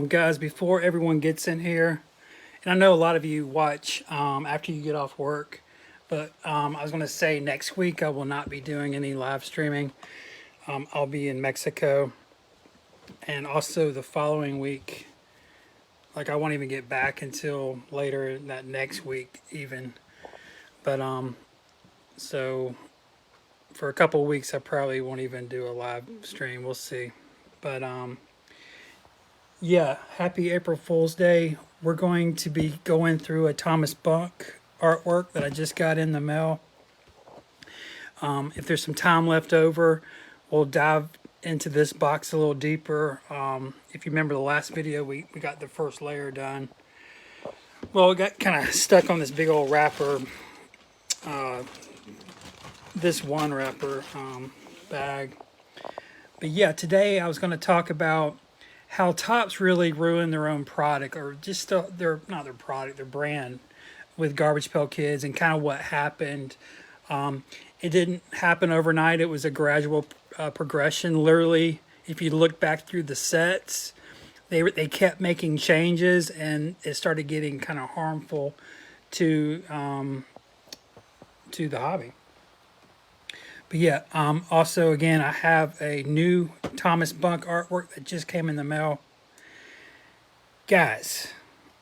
Guys, before everyone gets in here, and I know a lot of you watch after you get off work, but I was going to say next week I will not be doing any live streaming. I'll be in Mexico, and also the following week, like I won't even get back until later that next week even. But so for a couple of weeks I probably won't even do a live stream. We'll see. But yeah, happy April Fool's Day. We're going to be going through a Thomas Bunk artwork that I just got in the mail. If there's some time left over, we'll dive into this box a little deeper. If you remember the last video, we got the first layer done. Well, we got kind of stuck on this big old wrapper, this one wrapper bag. But yeah, today I was going to talk about how Tops really ruin their own product, or just not their product, their brand, with Garbage Pail Kids, and kind of what happened. It didn't happen overnight. It was a gradual progression. Literally, if you look back through the sets, they kept making changes, and it started getting kind of harmful to the hobby. But yeah, also again, I have a new Thomas Bunk artwork that just came in the mail. Guys,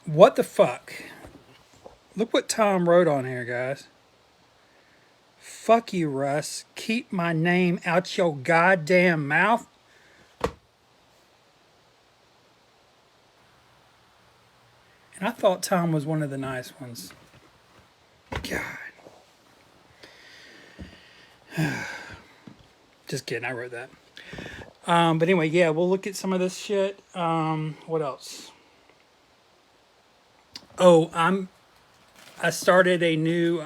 what the fuck? Look what Tom wrote on here, guys. Fuck you, Russ. Keep my name out your goddamn mouth. And I thought Tom was one of the nice ones. God. Just kidding, I wrote that. But anyway, yeah, we'll look at some of this shit. What else? Oh, I started a new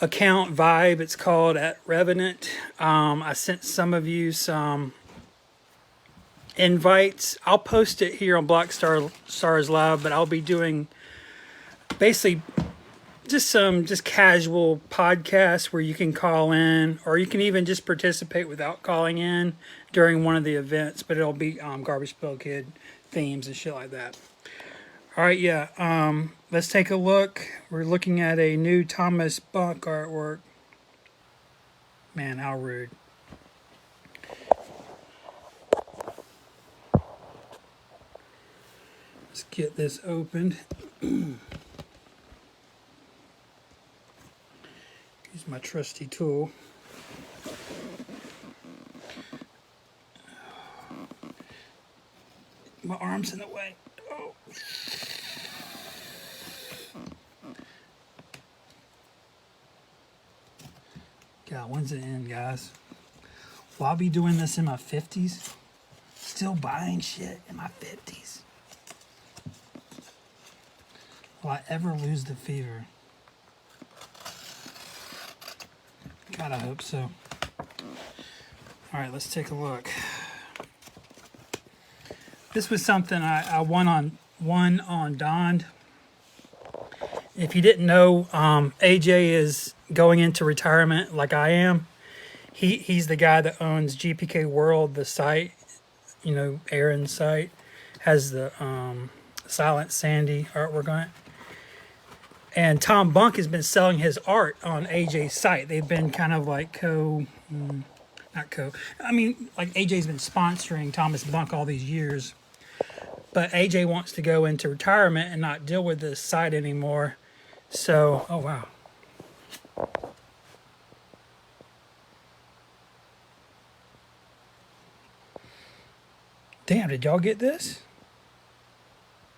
account, Vibe, it's called, at Revenant. I sent some of you some invites. I'll post it here on Black Stars Live, but I'll be doing basically just casual podcasts where you can call in, or you can even just participate without calling in during one of the events, but it'll be Garbage Pail Kid themes and shit like that. All right, yeah, let's take a look. We're looking at a new Thomas Bunk artwork. Man, how rude. Let's get this opened. Use my trusty tool. My arm's in the way. Oh. God, when's it end, guys? Will I be doing this in my 50s? Still buying shit in my 50s? Will I ever lose the fever? God, I hope so. All right, let's take a look. This was something I won on Donned. If you didn't know, AJ is going into retirement like I am. He's the guy that owns GPK World, the site, you know, Aaron's site, has the Silent Sandy artwork on it. And Tom Bunk has been selling his art on AJ's site. They've been kind of like like AJ's been sponsoring Thomas Bunk all these years. But AJ wants to go into retirement and not deal with this site anymore. So, oh wow. Damn, did y'all get this?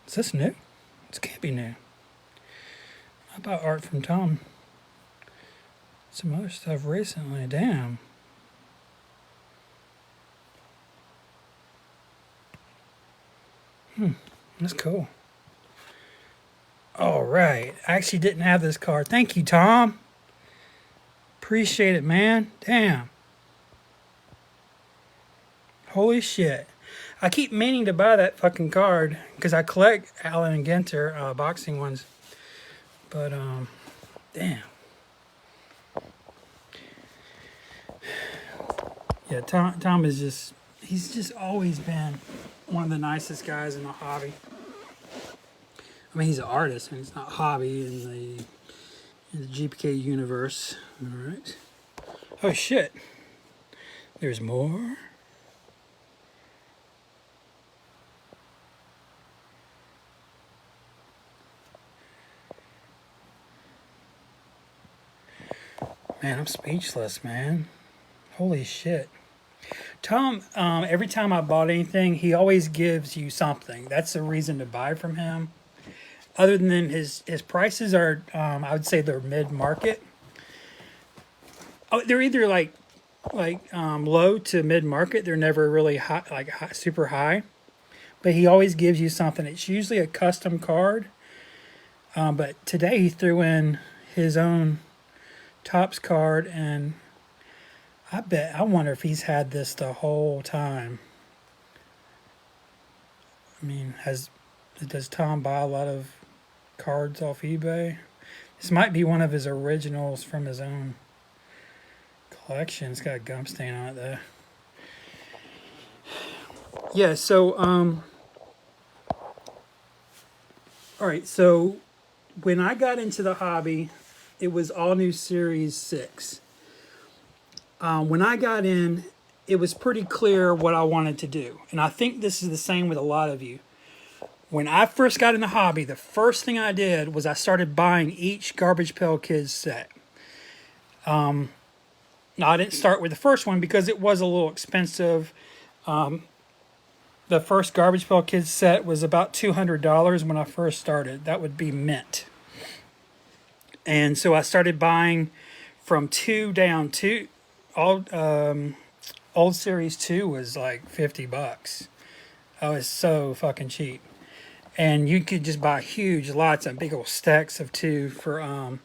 Is this new? This can't be new. I bought art from Tom. Some other stuff recently. Damn. That's cool. All right. I actually didn't have this card. Thank you, Tom. Appreciate it, man. Damn. Holy shit. I keep meaning to buy that fucking card because I collect Allen and Ginter boxing ones. But, damn. Yeah, Tom is just, he's just always been one of the nicest guys in the hobby. I mean, he's an artist, and he's not hobby in the GPK universe. All right. Oh shit! There's more. Man, I'm speechless, man. Holy shit. Tom, every time I bought anything, he always gives you something. That's the reason to buy from him. Other than his prices are, I would say they're mid-market. Oh, they're either low to mid-market. They're never really high, super high. But he always gives you something. It's usually a custom card. But today he threw in his own Topps card, and I wonder if he's had this the whole time. I mean, does Tom buy a lot of cards off eBay? This might be one of his originals from his own collection. It's got a gum stain on it though. Yeah, so all right, so when I got into the hobby, it was all new Series 6. When I got in, it was pretty clear what I wanted to do. And I think this is the same with a lot of you. When I first got in the hobby, the first thing I did was I started buying each Garbage Pail Kids set. Now, I didn't start with the first one because it was a little expensive. The first Garbage Pail Kids set was about $200 when I first started. That would be mint. And so I started buying from 2 down to old Series 2 was like $50. I was so fucking cheap. And you could just buy huge lots of big old stacks of 2 for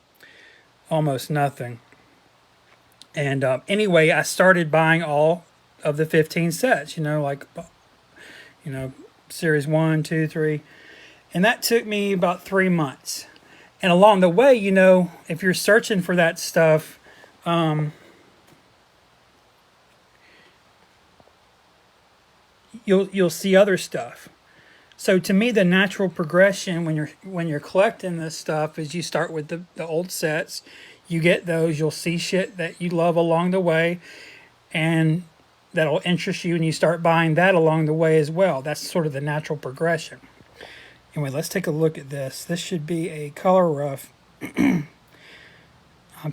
almost nothing. And anyway, I started buying all of the 15 sets, Series 1, 2, 3. And that took me about 3 months. And along the way, if you're searching for that stuff, you'll see other stuff. So to me, the natural progression when you're collecting this stuff is you start with the old sets. You get those, you'll see shit that you love along the way, and that'll interest you, and you start buying that along the way as well. That's sort of the natural progression. Anyway, let's take a look at this. This should be a color rough. I'm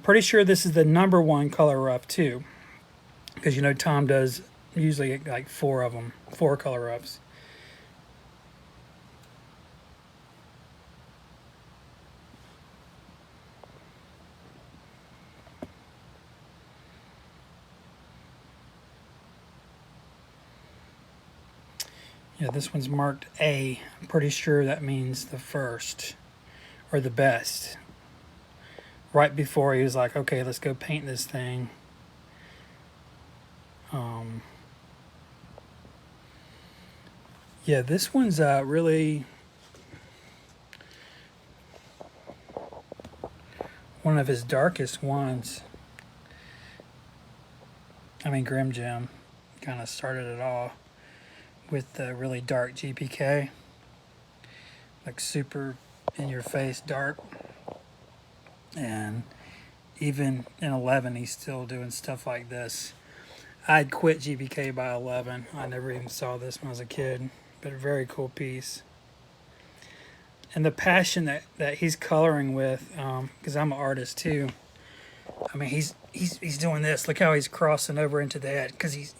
pretty sure this is the number 1 color rough too, because Tom does usually like 4 of them, 4 color roughs. Yeah, this one's marked A. I'm pretty sure that means the first or the best. Right before he was like, okay, let's go paint this thing. Yeah, this one's really one of his darkest ones. I mean, Grim Jim kind of started it all with the really dark GPK, like super in your face dark. And even in 11, he's still doing stuff like this. I'd quit GPK by 11. I never even saw this when I was a kid, but a very cool piece. And the passion that he's coloring with, because I'm an artist too. I mean, he's doing this. Look how he's crossing over into that, because he's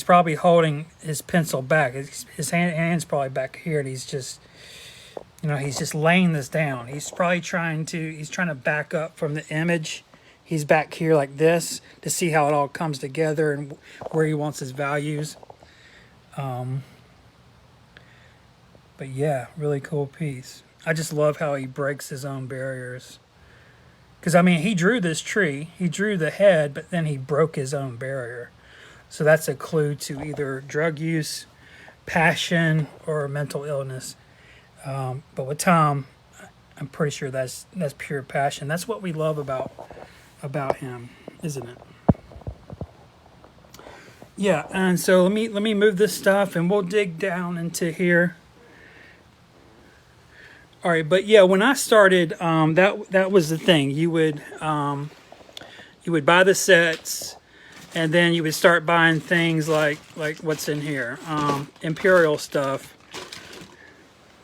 probably holding his pencil back. His hand's probably back here, and he's just laying this down. He's probably trying to back up from the image. He's back here like this to see how it all comes together and where he wants his values. But yeah, really cool piece. I just love how he breaks his own barriers. Because, I mean, he drew this tree. He drew the head, but then he broke his own barrier. So that's a clue to either drug use, passion, or mental illness. But with Tom, I'm pretty sure that's pure passion. That's what we love about him, isn't it? Yeah, and so let me move this stuff and we'll dig down into here. All right, but yeah, when I started, that was the thing. You would buy the sets, and then you would start buying things like what's in here, Imperial stuff,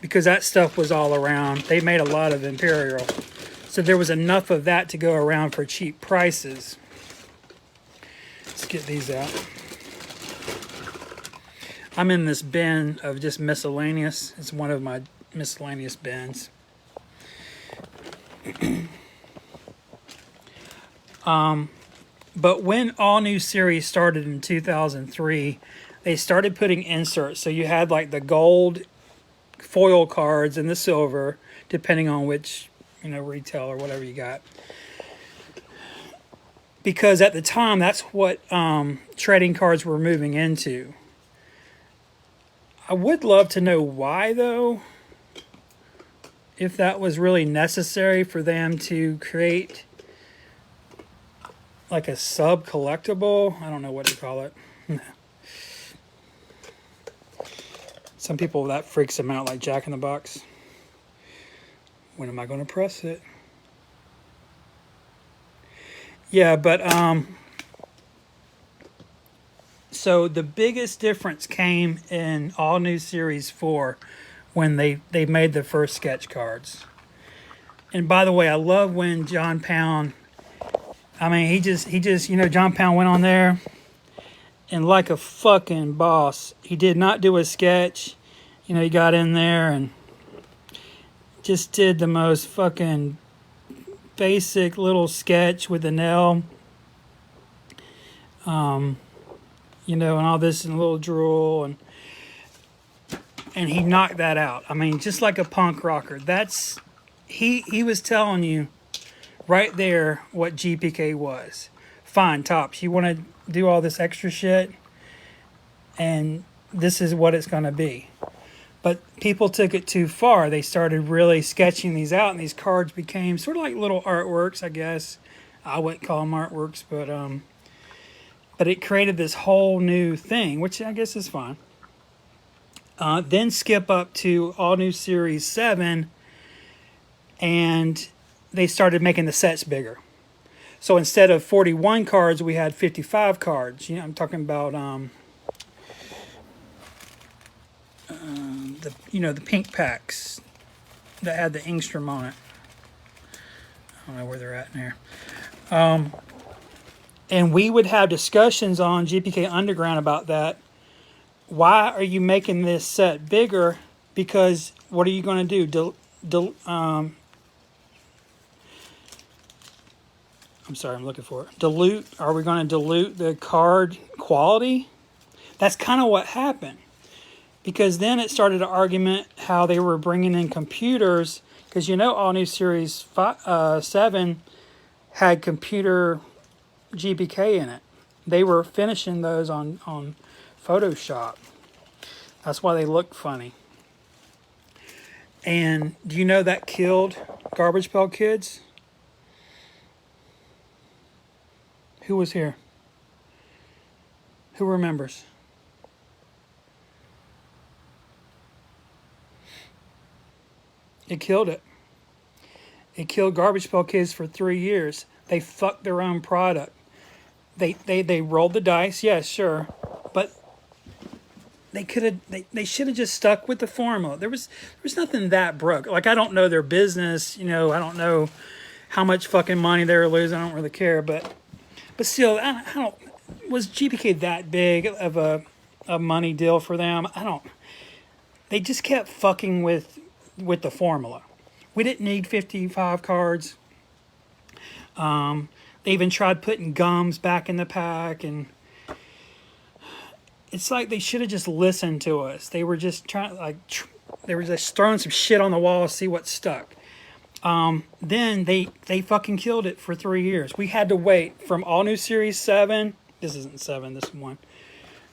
because that stuff was all around. They made a lot of Imperial, so there was enough of that to go around for cheap prices. Let's get these out. I'm in this bin of just miscellaneous. It's one of my miscellaneous bins. But when All New Series started in 2003, they started putting inserts. So you had like the gold foil cards and the silver, depending on which, retail or whatever you got. Because at the time, that's what trading cards were moving into. I would love to know why, though, if that was really necessary for them to create like a sub collectible. I don't know what to call it. Some people, that freaks them out, like Jack in the Box. When am I going to press it? Yeah, but so the biggest difference came in All New Series 4 when they made the first sketch cards. And by the way, I love when John Pound, he just John Pound went on there and like a fucking boss, he did not do a sketch. He got in there and just did the most fucking basic little sketch with a nail. And all this in a little drool, and he knocked that out. Just like a punk rocker. That's he was telling you right there what GPK was. Fine, Tops, you want to do all this extra shit, and this is what it's going to be. But people took it too far. They started really sketching these out, and these cards became sort of like little artworks, I guess. I wouldn't call them artworks, but it created this whole new thing, which I guess is fine. Then skip up to All New Series 7, and they started making the sets bigger. So instead of 41 cards, we had 55 cards. I'm talking about the pink packs that had the Ingstrom on it. I don't know where they're at in here. And we would have discussions on GPK Underground about that. Why are you making this set bigger? Because what are you going to do? I'm sorry, I'm looking for it. Dilute? Are we going to dilute the card quality? That's kind of what happened. Because then it started an argument how they were bringing in computers. Because All New Series 7 had computer GPK in it. They were finishing those on Photoshop. That's why they look funny. And do you know that killed Garbage Pail Kids? Who was here? Who remembers? It killed it. It killed Garbage Pail Kids for 3 years. They fucked their own product. They rolled the dice, yes, sure, but they should have just stuck with the formula. There was nothing that broke. Like, I don't know their business, I don't know how much fucking money they were losing. I don't really care, but still, I don't. Was GPK that big of a money deal for them? I don't. They just kept fucking with the formula. We didn't need 55 cards. They even tried putting gums back in the pack, and it's like they should have just listened to us. They were just they were just throwing some shit on the wall to see what stuck. Then they fucking killed it for 3 years. We had to wait from All New Series 7. This isn't 7, this is 1.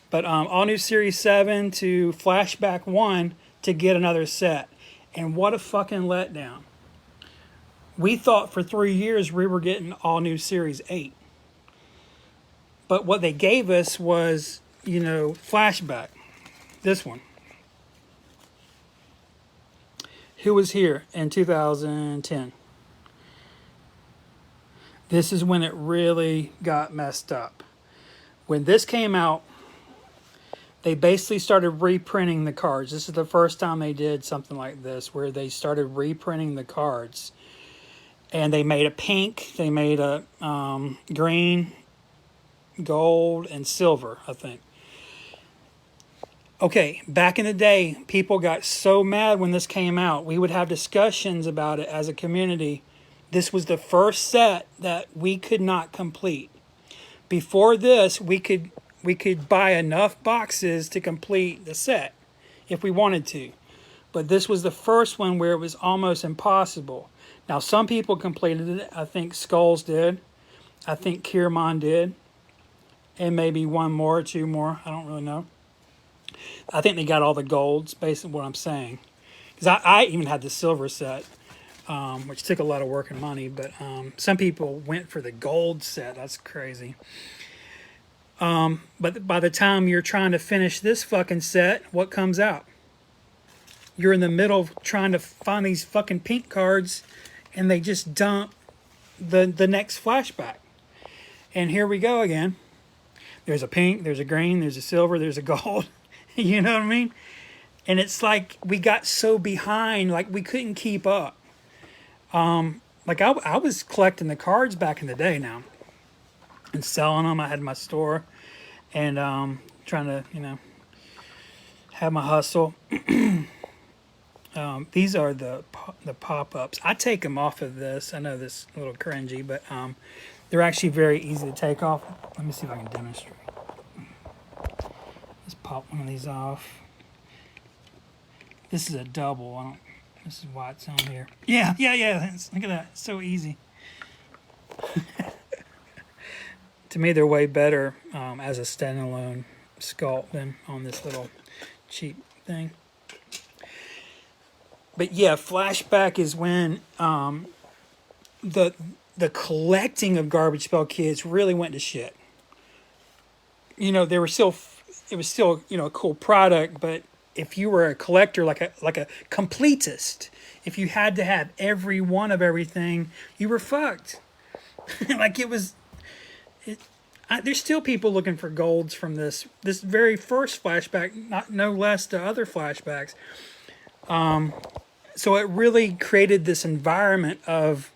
But All New Series 7 to Flashback 1 to get another set. And what a fucking letdown. We thought for 3 years we were getting All New Series 8. But what they gave us was flashback. This one. Who was here in 2010? This is when it really got messed up. When this came out, they basically started reprinting the cards. This is the first time they did something like this, where they started reprinting the cards. And they made a pink, they made a green, gold, and silver, I think. Okay, back in the day, people got so mad when this came out. We would have discussions about it as a community. This was the first set that we could not complete. Before this, we could buy enough boxes to complete the set if we wanted to. But this was the first one where it was almost impossible. Now, some people completed it. I think Skulls did. I think Kiermon did. And maybe one more or two more. I don't really know. I think they got all the golds, based on what I'm saying. Because I even had the silver set, which took a lot of work and money. But some people went for the gold set. That's crazy. But by the time you're trying to finish this fucking set, what comes out? You're in the middle trying to find these fucking pink cards, and they just dump the next flashback. And here we go again. There's a pink, there's a green, there's a silver, there's a gold. You know what I mean? And it's like we got so behind, like we couldn't keep up. Like I was collecting the cards back in the day now and selling them. I had my store and trying to, have my hustle. These are the pop-ups. I take them off of this. I know this is a little cringy, but they're actually very easy to take off. Let me see if I can demonstrate. Let's pop one of these off. This is a double. This is why it's on here. Yeah. Look at that. It's so easy. To me, they're way better as a standalone sculpt than on this little cheap thing. But yeah, flashback is when the collecting of Garbage Pail Kids really went to shit. It was still a cool product, but if you were a collector, like a completist, if you had to have every one of everything, you were fucked. There's still people looking for golds from this very first flashback, no less to other flashbacks. So it really created this environment of,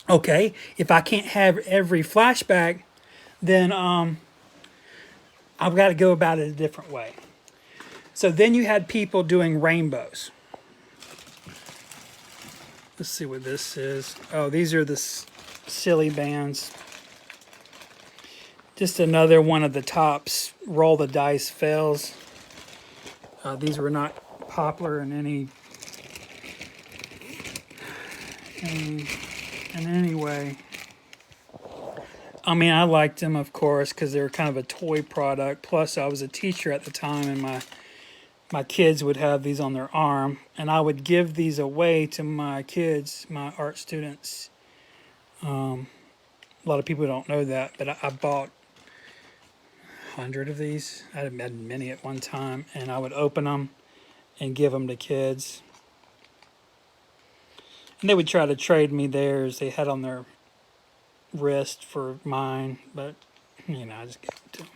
okay, if I can't have every flashback, then I've got to go about it a different way. So then you had people doing rainbows. Let's see what this is. Oh, these are the silly bands. Just another one of the Tops roll the dice fails. These were not popular in any way. I mean, I liked them, of course, because they were kind of a toy product. Plus, I was a teacher at the time, and my kids would have these on their arm, and I would give these away to my kids, my art students. A lot of people don't know that, but I bought 100 of these. I had many at one time, and I would open them and give them to kids. And they would try to trade me theirs they had on their wrist for mine, but I just gave them to them.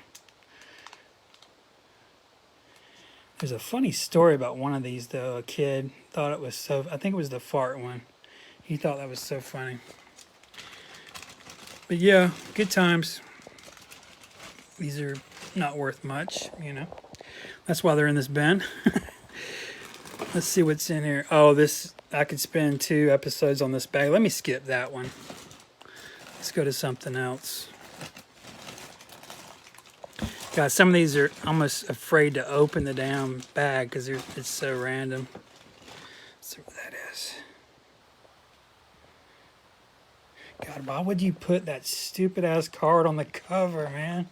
There's a funny story about one of these though. A kid thought it was I think it was the fart one. He thought that was so funny. But yeah, good times. These are not worth much, That's why they're in this bin. Let's see what's in here. Oh, I could spend 2 episodes on this bag. Let me skip that one. Let's go to something else. God, some of these are almost afraid to open the damn bag because it's so random. Let's see what that is. God, why would you put that stupid ass card on the cover, man?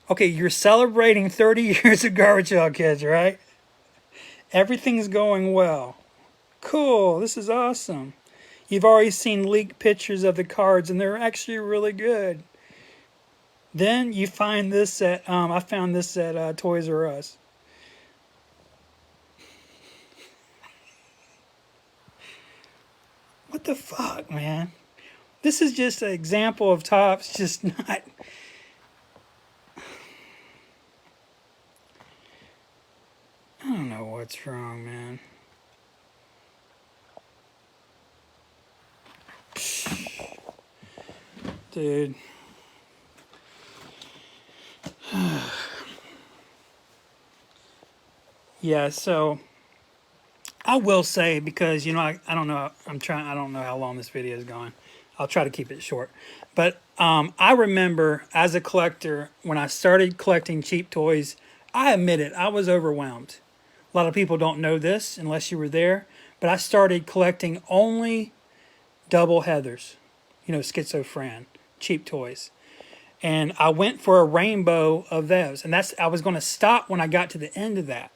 Okay, you're celebrating 30 years of Garbage Pail Kids, right? Everything's going well. Cool, this is awesome. You've already seen leaked pictures of the cards, and they're actually really good. Then you find this at, I found this at Toys R Us. What the fuck, man? This is just an example of Topps just not. I don't know what's wrong, man. Dude. Yeah, so I will say, because I don't know, I don't know how long this video is going. I'll try to keep it short. But I remember as a collector, when I started collecting cheap toys, I admit it, I was overwhelmed. A lot of people don't know this unless you were there, but I started collecting only double heathers, schizophrenic, cheap toys. And I went for a rainbow of those. And I was going to stop when I got to the end of that.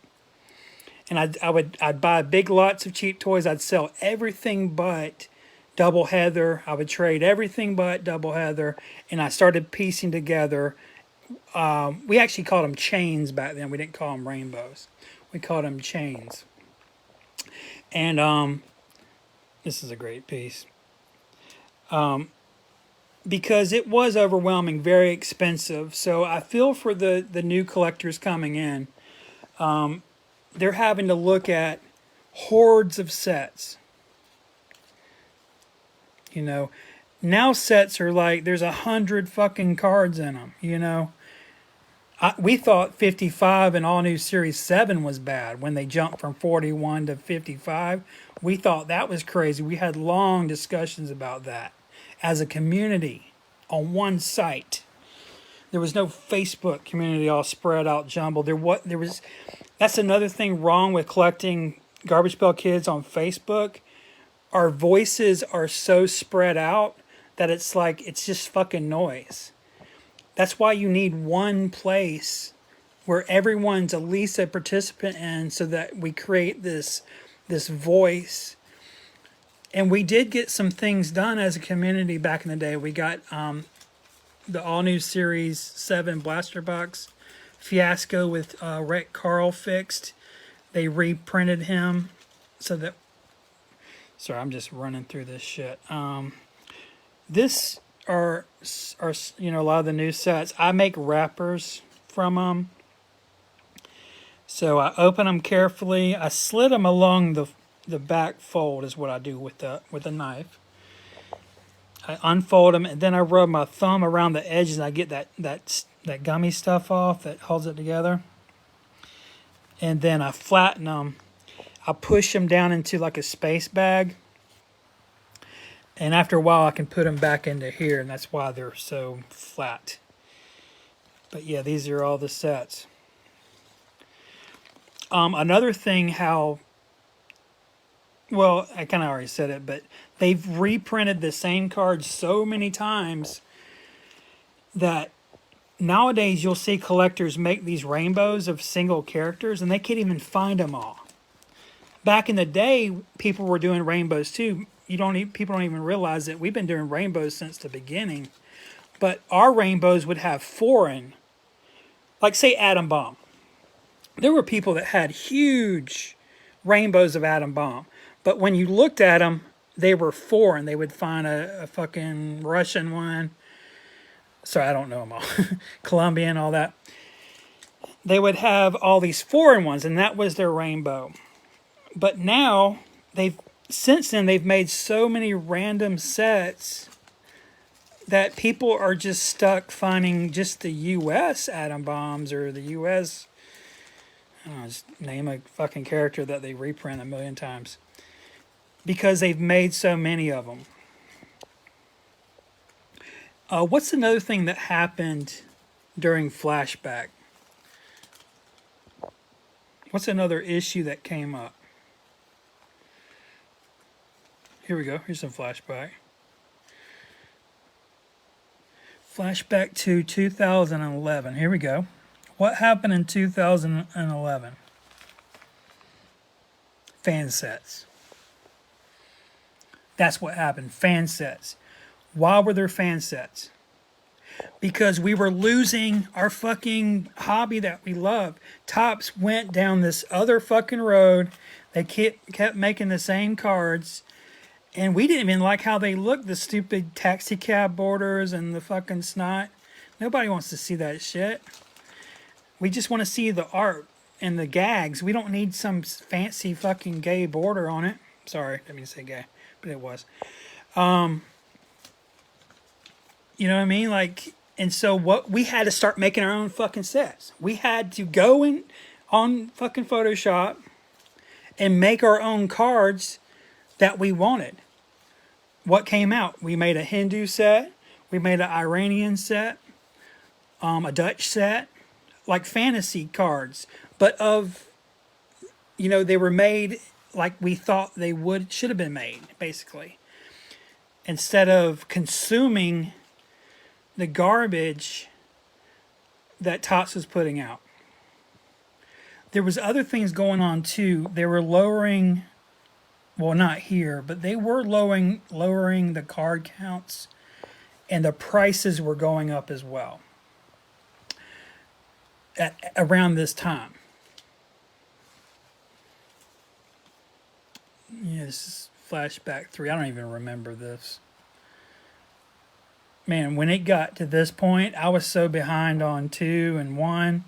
And I'd buy big lots of cheap toys. I'd sell everything but double heather. I would trade everything but double heather. And I started piecing together. We actually called them chains back then. We didn't call them rainbows. We called them chains. And this is a great piece. Because it was overwhelming, very expensive. So I feel for the new collectors coming in. They're having to look at hordes of sets. Now sets are like, there's 100 fucking cards in them, we thought 55 and all new Series 7 was bad when they jumped from 41 to 55. We thought that was crazy. We had long discussions about that as a community on one site. There was no Facebook community all spread out jumbled. That's another thing wrong with collecting Garbage Pail Kids on Facebook. Our voices are so spread out that it's just fucking noise. That's why you need one place where everyone's at least a participant in, so that we create this voice. And we did get some things done as a community back in the day. We got the all-new Series 7 Blaster Box fiasco with Rick Carl fixed. They reprinted him so that... Sorry, I'm just running through this shit. This are a lot of the new sets. I make wrappers from them. So I open them carefully. I slit them along the back fold is what I do with a knife. I unfold them, and then I rub my thumb around the edges, and I get that gummy stuff off that holds it together. And then I flatten them. I push them down into like a space bag. And after a while, I can put them back into here, and that's why they're so flat. But yeah, these are all the sets. Another thing, I kind of already said it, but they've reprinted the same cards so many times that nowadays you'll see collectors make these rainbows of single characters, and they can't even find them all. Back in the day, people were doing rainbows too. People don't even realize that we've been doing rainbows since the beginning. But our rainbows would have foreign, like say Atom Bomb. There were people that had huge rainbows of Atom Bomb, but when you looked at them, they were foreign. They would find a fucking Russian one. Sorry, I don't know them all. Colombian, all that. They would have all these foreign ones, and that was their rainbow. But now, since then, they've made so many random sets that people are just stuck finding just the U.S. Atom Bombs or the U.S. I don't know, just name a fucking character that they reprint a million times. Because they've made so many of them. What's another thing that happened during Flashback? What's another issue that came up? Here we go. Here's some flashback. Flashback to 2011. Here we go. What happened in 2011? Fan sets. That's what happened. Fan sets. Why were there fan sets? because we were losing our fucking hobby that we love. Topps went down this other fucking road. They kept making the same cards. And we didn't even like how they looked, the stupid taxi cab borders and the fucking snot. Nobody wants to see that shit. We just want to see the art and the gags. We don't need some fancy fucking gay border on it. Sorry, I didn't mean to say gay, but it was. You know what I mean? Like, and so what we had to start making our own fucking sets. We had to go in on fucking Photoshop and make our own cards that we wanted. What came out? We made a Hindu set. We made an Iranian set. A Dutch set. Like fantasy cards. But they were made like we thought they should have been made, basically. Instead of consuming the garbage that Topps was putting out. There was other things going on too. They were lowering, well, not here, but they were lowering the card counts, and the prices were going up as well around this time. Yeah, this is flashback 3. I don't even remember this. Man, when it got to this point, I was so behind on 2 and 1,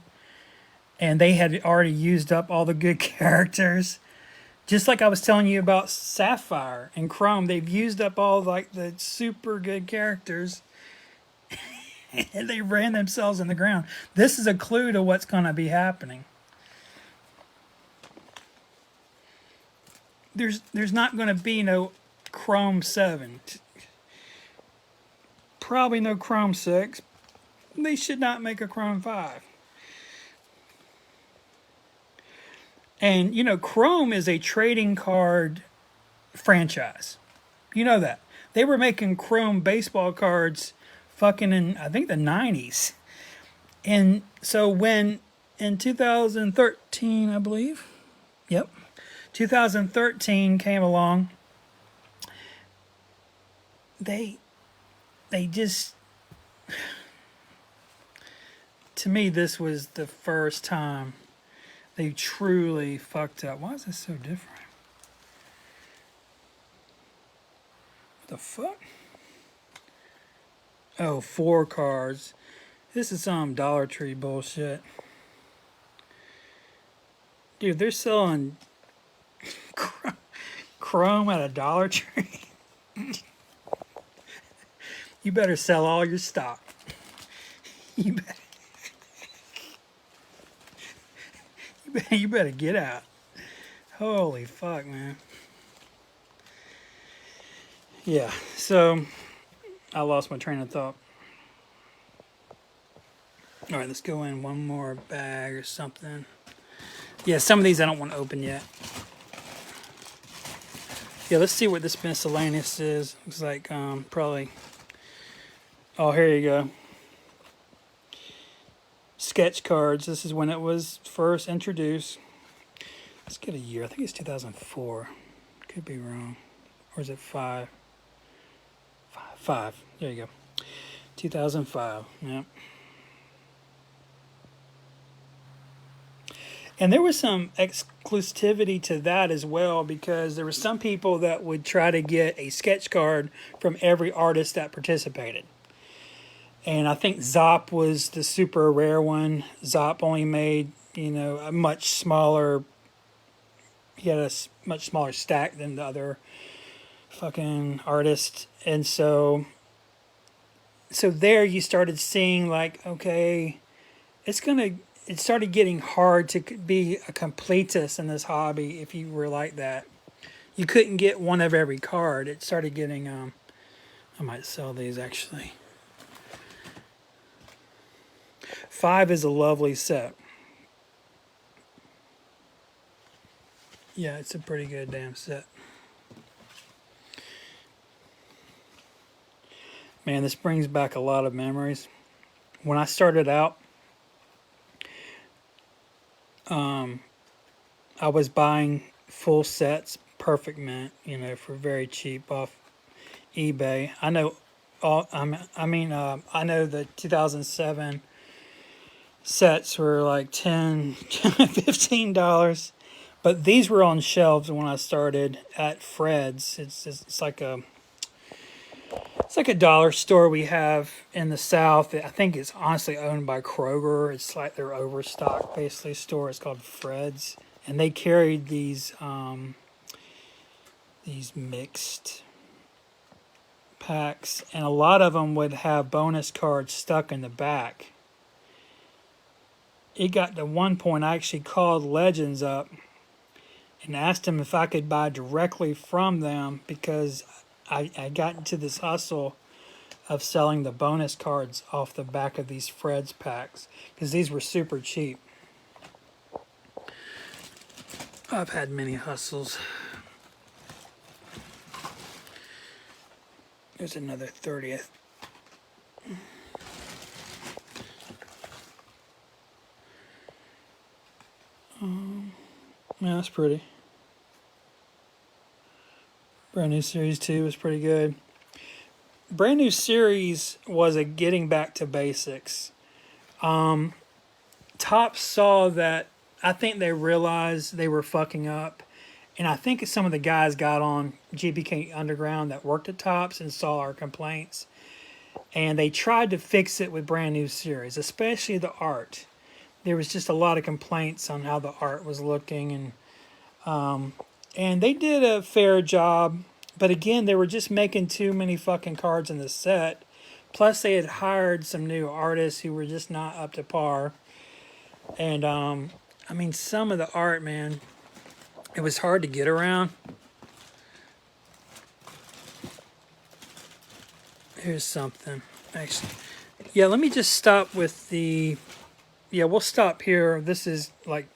and they had already used up all the good characters. Just like I was telling you about Sapphire and Chrome, they've used up all like the super good characters, and they ran themselves in the ground. This is a clue to what's going to be happening. There's not going to be no Chrome 7. Probably no Chrome 6. They should not make a Chrome 5. And, Chrome is a trading card franchise. You know that. They were making Chrome baseball cards fucking in, I think, the 90s. And so when, in 2013, I believe, 2013 came along, they just, to me, this was the first time they truly fucked up. Why is this so different? What the fuck? Oh, 4 cards. This is some Dollar Tree bullshit. Dude, they're selling Chrome at a Dollar Tree. You better sell all your stock. You better get out. Holy fuck, man. Yeah, so I lost my train of thought. All right, let's go in one more bag or something. Yeah, some of these I don't want to open yet. Yeah, let's see what this miscellaneous is. Looks like probably... Oh, here you go. Sketch cards. This is when it was first introduced. Let's get a year. I think it's 2004. Could be wrong. Or is it 5? 5. There you go. 2005. Yep. And there was some exclusivity to that as well, because there were some people that would try to get a sketch card from every artist that participated. And I think Zop was the super rare one. Zop only made, a much smaller... He had a much smaller stack than the other fucking artists. And so there you started seeing, like, okay, it started getting hard to be a completist in this hobby if you were like that. You couldn't get one of every card. It started getting... I might sell these, actually. 5 is a lovely set. Yeah, it's a pretty good damn set. Man, this brings back a lot of memories. When I started out, I was buying full sets, perfect mint, for very cheap off eBay. I know I know the 2007 sets were like 10, $15, but these were on shelves when I started at Fred's. It's like a dollar store we have in the South. I think it's honestly owned by Kroger. It's like their overstock basically store. It's called Fred's, and they carried these mixed packs, and a lot of them would have bonus cards stuck in the back. It got to one point I actually called Legends up and asked them if I could buy directly from them because I got into this hustle of selling the bonus cards off the back of these Fred's packs because these were super cheap. I've had many hustles. There's another 30th. Yeah, that's pretty. Brand new series 2 was pretty good. Brand new series was a getting back to basics. Top saw that. I think they realized they were fucking up, and I think some of the guys got on GPK Underground that worked at Tops and saw our complaints, and they tried to fix it with brand new series, especially the art. There was just a lot of complaints on how the art was looking, and they did a fair job. But again, they were just making too many fucking cards in the set. Plus, they had hired some new artists who were just not up to par. And, some of the art, man, it was hard to get around. Here's something. Actually, yeah, let me just stop with the... Yeah, we'll stop here. This is like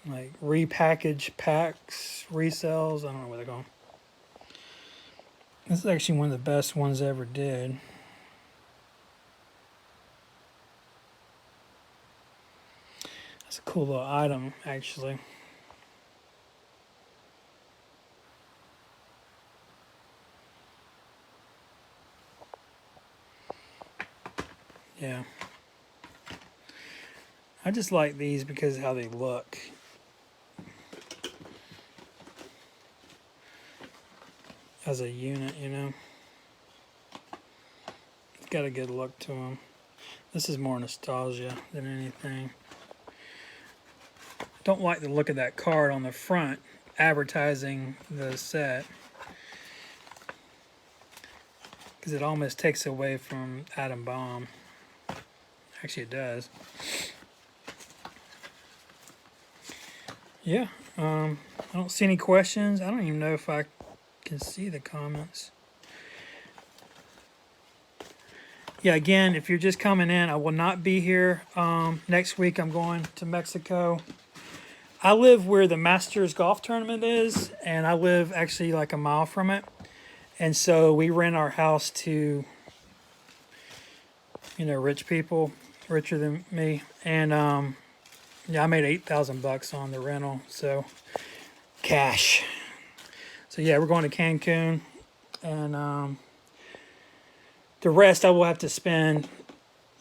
repackaged packs, resells. I don't know where they're going. This is actually one of the best ones I ever did. That's a cool little item, actually. Yeah. I just like these because of how they look. As a unit, you know. It's got a good look to them. This is more nostalgia than anything. Don't like the look of that card on the front advertising the set, because it almost takes away from Atom Bomb. Actually, it does. Yeah, I don't see any questions. I don't even know if I can see the comments. Yeah, again, if you're just coming in, I will not be here. Next week, I'm going to Mexico. I live where the Masters golf tournament is, and I live actually like a mile from it. And so we rent our house to, rich people, richer than me. And yeah, I made $8,000 on the rental, so cash. So yeah, we're going to Cancun, and the rest I will have to spend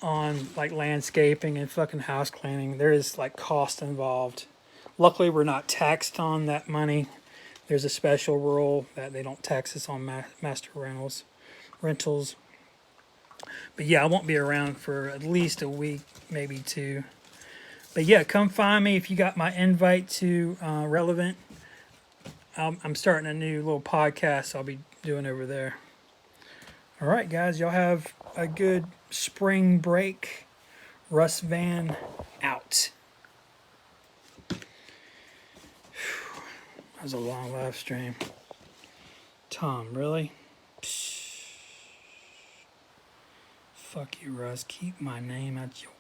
on like landscaping and fucking house cleaning. There is like cost involved. Luckily, we're not taxed on that money. There's a special rule that they don't tax us on master rentals. But yeah, I won't be around for at least a week, maybe two. But yeah, come find me if you got my invite to Relevant. I'm starting a new little podcast I'll be doing over there. All right, guys, y'all have a good spring break. Russ Van out. That was a long live stream. Tom, really? Psh. Fuck you, Russ. Keep my name out your